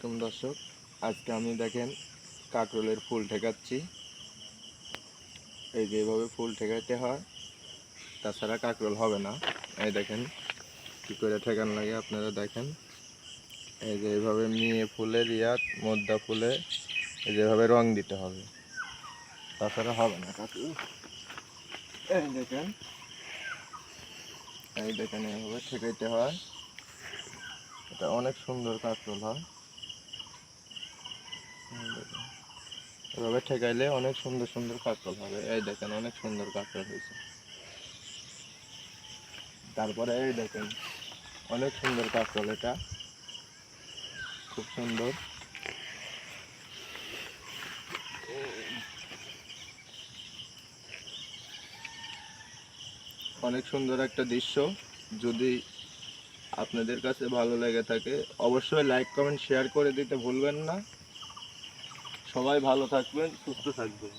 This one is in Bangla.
দর্শক, আজকে আমি দেখেন কাঁকরোলের ফুল ঠেকাচ্ছি। এই যে এভাবে ফুল ঠেকাইতে হয়, তাছাড়া কাঁকরোল হবে না। এই দেখেন কি করে ঠেকান লাগে, আপনারা দেখেন। এই যে এইভাবে মিয়ে ফুলে মদ্দা ফুলে এই যেভাবে রং দিতে হবে, তাছাড়া হবে না কাঁকরোল। এই দেখেন এইভাবে ঠেকাইতে হয়। এটা অনেক সুন্দর কাঁকরোল হয়। এভাবে ঠেকাইলে অনেক সুন্দর সুন্দর কাঁকরোল হবে। এই দেখেন অনেক সুন্দর কাঁকরোল হয়েছে। তারপরে এই দেখেন অনেক সুন্দর কাঁকরোল, এটা খুব সুন্দর। অনেক সুন্দর একটা দৃশ্য। যদি আপনাদের কাছে ভালো লেগে থাকে অবশ্যই লাইক কমেন্ট শেয়ার করে দিতে ভুলবেন না। সবাই ভালো থাকবেন, সুস্থ থাকবেন।